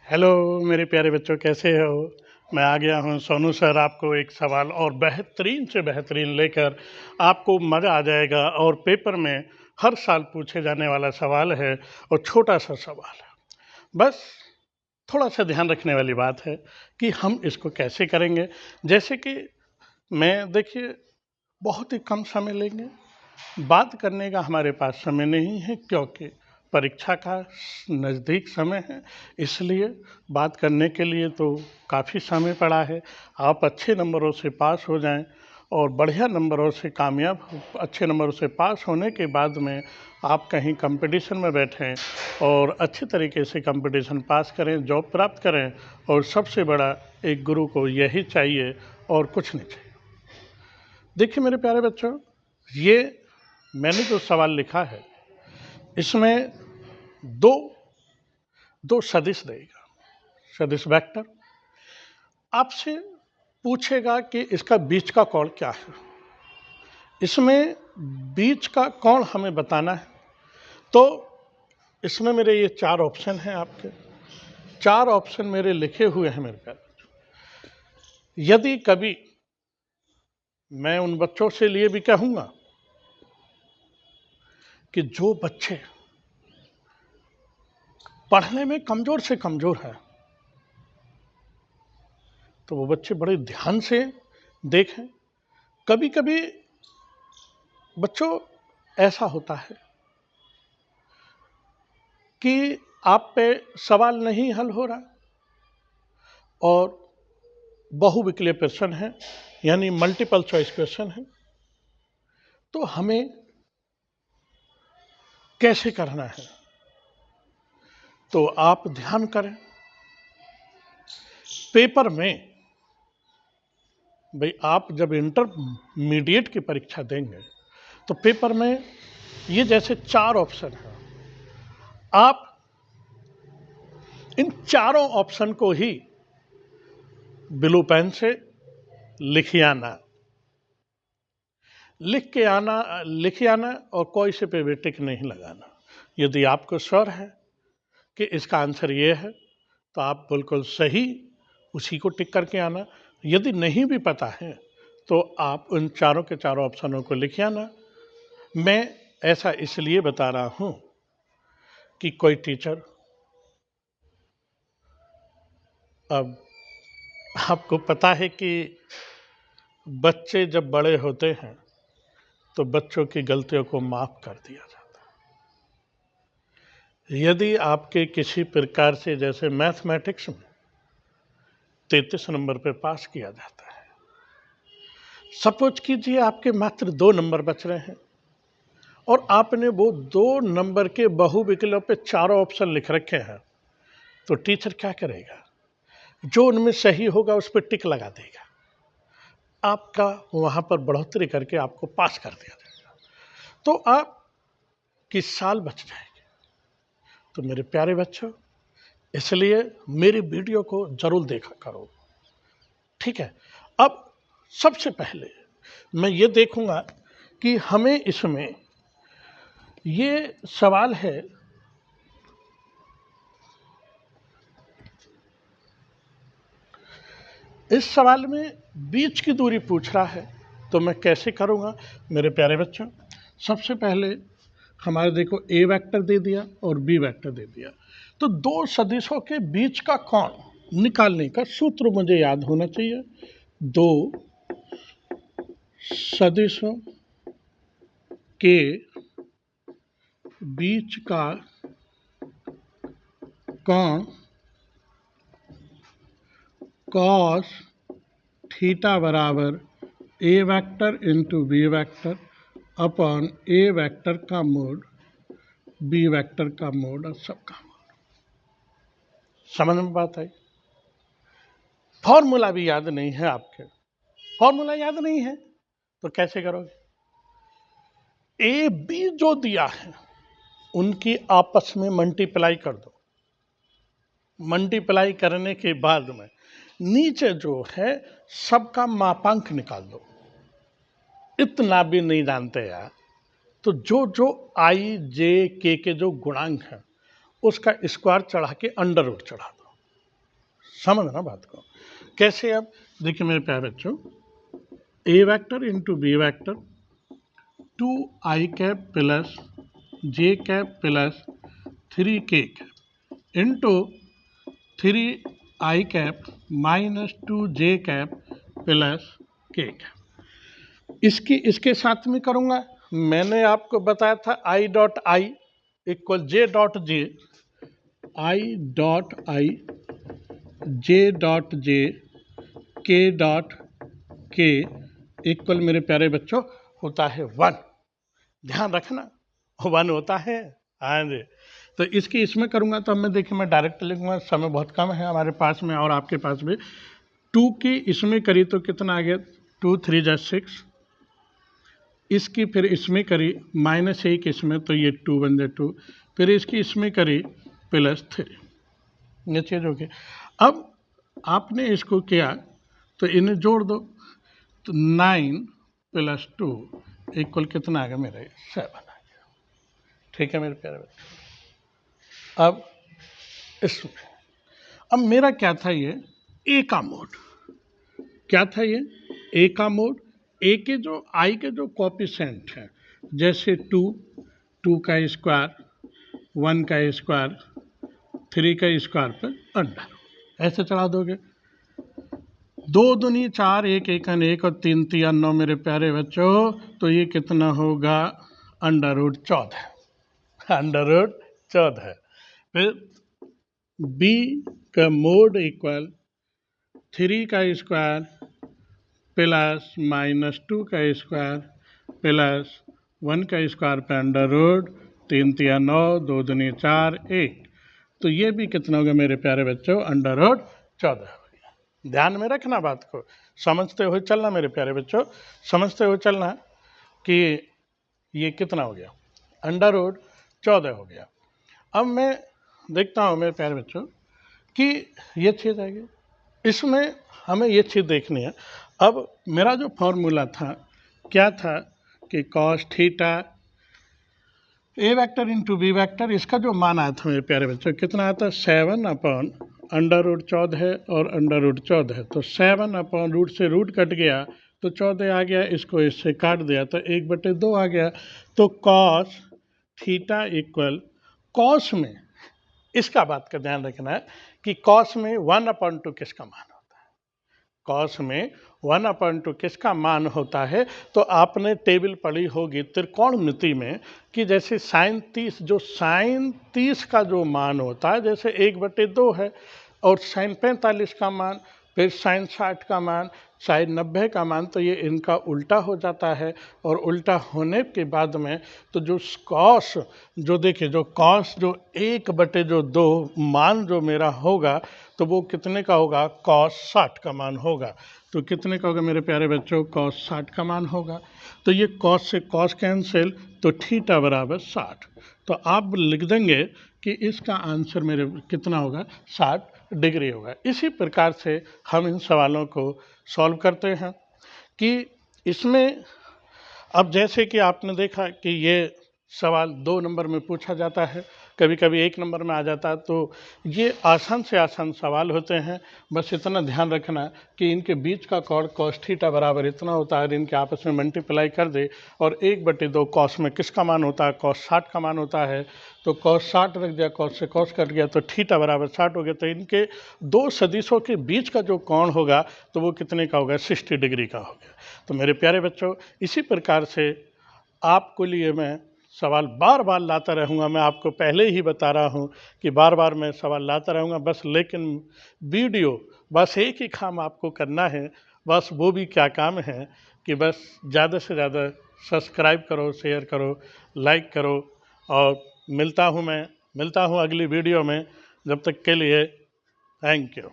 Hello मेरे प्यारे बच्चों, कैसे हो। मैं आ गया हूँ सोनू सर, आपको एक सवाल और बेहतरीन से बेहतरीन लेकर। आपको मज़ा आ जाएगा और पेपर में हर साल पूछे जाने वाला सवाल है और छोटा सा सवाल है। बस थोड़ा सा ध्यान रखने वाली बात है कि हम इसको कैसे करेंगे। जैसे कि मैं देखिए बहुत ही कम समय लेंगे, बात करने का हमारे पास समय नहीं है क्योंकि परीक्षा का नज़दीक समय है, इसलिए बात करने के लिए तो काफ़ी समय पड़ा है। आप अच्छे नंबरों से पास हो जाएं और बढ़िया नंबरों से कामयाब अच्छे नंबरों से पास होने के बाद में आप कहीं कंपटीशन में बैठें और अच्छे तरीके से कंपटीशन पास करें, जॉब प्राप्त करें। और सबसे बड़ा एक गुरु को यही चाहिए और कुछ नहीं चाहिए। देखिए मेरे प्यारे बच्चों, ये मैंने जो सवाल लिखा है इसमें दो दो सदिश देगा, सदिश वेक्टर। आपसे पूछेगा कि इसका बीच का कोण क्या है। इसमें बीच का कोण हमें बताना है। तो इसमें मेरे ये 4 ऑप्शन हैं, आपके 4 ऑप्शन मेरे लिखे हुए हैं मेरे प्यारे बच्चों। यदि कभी मैं उन बच्चों से लिए भी कहूँगा कि जो बच्चे पढ़ने में कमज़ोर से कमज़ोर है तो वो बच्चे बड़े ध्यान से देखें। कभी कभी बच्चों ऐसा होता है कि आप पे सवाल नहीं हल हो रहा और बहुविकल्पीय प्रश्न है, यानी मल्टीपल चॉइस क्वेश्चन है, तो हमें कैसे करना है। तो आप ध्यान करें, पेपर में भाई आप जब इंटरमीडिएट की परीक्षा देंगे तो पेपर में ये जैसे 4 ऑप्शन हैं, आप इन चारों ऑप्शन को ही ब्लू पेन से लिख आना और कोई से पे भी टिक नहीं लगाना। यदि आपको श्योर है कि इसका आंसर ये है तो आप बिल्कुल सही उसी को टिक करके आना। यदि नहीं भी पता है तो आप उन चारों के चारों ऑप्शनों को लिख आना। मैं ऐसा इसलिए बता रहा हूँ कि कोई टीचर, अब आपको पता है कि बच्चे जब बड़े होते हैं तो बच्चों की गलतियों को माफ़ कर दिया जाता है। यदि आपके किसी प्रकार से, जैसे मैथमेटिक्स में 33 नंबर पर पास किया जाता है, सपोज कीजिए आपके मात्र 2 नंबर बच रहे हैं और आपने वो 2 नंबर के बहुविकल्पों पे चारों ऑप्शन लिख रखे हैं, तो टीचर क्या करेगा, जो उनमें सही होगा उस पर टिक लगा देगा, आपका वहाँ पर बढ़ोतरी करके आपको पास कर दिया जाएगा, तो आप किस साल बच जाएंगे। तो मेरे प्यारे बच्चों, इसलिए मेरी वीडियो को जरूर देखा करो, ठीक है। अब सबसे पहले मैं ये देखूंगा कि हमें इसमें ये सवाल है, इस सवाल में बीच की दूरी पूछ रहा है, तो मैं कैसे करूंगा मेरे प्यारे बच्चों। सबसे पहले हमारे देखो ए वेक्टर दे दिया और बी वेक्टर दे दिया, तो 2 सदिशों के बीच का कोण निकालने का सूत्र मुझे याद होना चाहिए। 2 सदिशों के बीच का कोण कॉस थीटा बराबर a vector into b vector upon a vector का मोड बी वेक्टर का मोड और सबका मोड। समझ में बात आई। फॉर्मूला भी याद नहीं है आपके, फॉर्मूला याद नहीं है तो कैसे करोगे। ए बी जो दिया है उनकी आपस में मल्टीप्लाई कर दो, मल्टीप्लाई करने के बाद में नीचे जो है सबका मापांक निकाल दो। इतना भी नहीं जानते यार, तो जो जो आई जे के जो गुणांक है उसका स्क्वायर चढ़ा के अंडर रूट चढ़ा दो, समझना बात को कैसे। अब देखिए मेरे प्यारे बच्चों, a vector into b vector 2i cap plus j cap plus 3k cap into 3i cap minus 2j cap plus k cap. इसके साथ में करूँगा, मैंने आपको बताया था i dot i equal j dot j, i dot i j dot j k dot के equal मेरे प्यारे बच्चों होता है 1। ध्यान रखना 1 होता है। हाँ जी, तो इसमें करूँगा तो मैं देखिए मैं डायरेक्ट लिखूँगा, समय बहुत कम है हमारे पास में और आपके पास भी। 2 की इसमें करी तो कितना आ गया, 2 3 जा 6, इसकी फिर इसमें करी -1 इसमें तो ये 2 बन जाए 2, फिर इसकी इसमें करी +3, ये चीज़ हो गई। अब आपने इसको किया तो इन्हें जोड़ दो, तो 9 + 2 इक्वल कितना आ गया मेरा, 7 आ गया। ठीक है मेरे प्यारे बच्चे। अब इसमें अब मेरा क्या था, ये ए का मोड क्या था, ये ए का मोड। ए के जो आई के जो कोएफिशिएंट हैं, जैसे 2 का स्क्वायर, 1 का स्क्वायर, 3 का स्क्वायर पर अंडर, ऐसे चढ़ा दोगे। 2 दूनी 4, 1 एकन 1 और 3 तिया 9 मेरे प्यारे बच्चों, तो ये कितना होगा, √14, √14। फिर बी का मोड इक्वल 3 का स्क्वायर प्लस -2 का स्क्वायर प्लस 1 का स्क्वायर पे √3 तिया 9, 2 दूनी 4, 1, तो ये भी कितना होगा मेरे प्यारे बच्चों, √14 हो गया। ध्यान में रखना बात को, समझते हुए चलना मेरे प्यारे बच्चों, समझते हुए चलना कि ये कितना हो गया, √14 हो गया। अब मैं देखता हूँ मेरे प्यारे बच्चों कि ये चीज़ आएगी, इसमें हमें ये चीज़ देखनी है। अब मेरा जो फॉर्मूला था क्या था कि cos थीटा ए वेक्टर इंटू बी वेक्टर, इसका जो मान आया था मेरे प्यारे बच्चों कितना आता है, 7/√14 है और √14 है, तो 7/रूट से रूट कट गया तो 14 आ गया, इसको इससे काट दिया तो 1/2 आ गया। तो cos थीटा इक्वल, cos में इसका बात का ध्यान रखना है कि cos में 1/2 किसका मान होता है, cos में 1/2 किसका मान होता है। तो आपने टेबल पढ़ी होगी त्रिकोणमिति में कि जैसे sin 30, जो sin 30 का जो मान होता है जैसे 1/2 है, और sin 45 का मान, फिर sin 60 का मान, sin 90 का मान, तो ये इनका उल्टा हो जाता है। और उल्टा होने के बाद में तो जो cos, जो देखिए जो cos जो 1/2 मान जो मेरा होगा तो वो कितने का होगा, cos 60 का मान होगा। तो कितने का होगा मेरे प्यारे बच्चों, cos 60 का मान होगा। तो ये cos से cos कैंसिल, तो थीटा बराबर 60, तो आप लिख देंगे कि इसका आंसर मेरे कितना होगा, 60 डिग्री होगा। इसी प्रकार से हम इन सवालों को सॉल्व करते हैं कि इसमें अब जैसे कि आपने देखा कि ये सवाल 2 नंबर में पूछा जाता है, कभी कभी 1 नंबर में आ जाता है, तो ये आसान से आसान सवाल होते हैं। बस इतना ध्यान रखना कि इनके बीच का कोण cos थीटा बराबर इतना होता है, इनके आपस में मल्टीप्लाई कर दे, और 1/2 cos में किसका मान होता है, cos 60 का मान होता है, तो cos 60 रख दिया, cos से cos कट गया, तो थीटा बराबर 60 हो गया। तो इनके 2 सदिशों के बीच का जो कोण होगा तो वो कितने का होगा, 60 डिग्री का हो गया। तो मेरे प्यारे बच्चों, इसी प्रकार से आपको लिए मैं सवाल बार बार लाता रहूँगा। मैं आपको पहले ही बता रहा हूँ कि बार बार मैं सवाल लाता रहूँगा, बस लेकिन वीडियो बस एक ही काम आपको करना है, बस वो भी क्या काम है कि बस ज़्यादा से ज़्यादा सब्सक्राइब करो, शेयर करो, लाइक करो। और मिलता हूँ अगली वीडियो में, जब तक के लिए थैंक यू।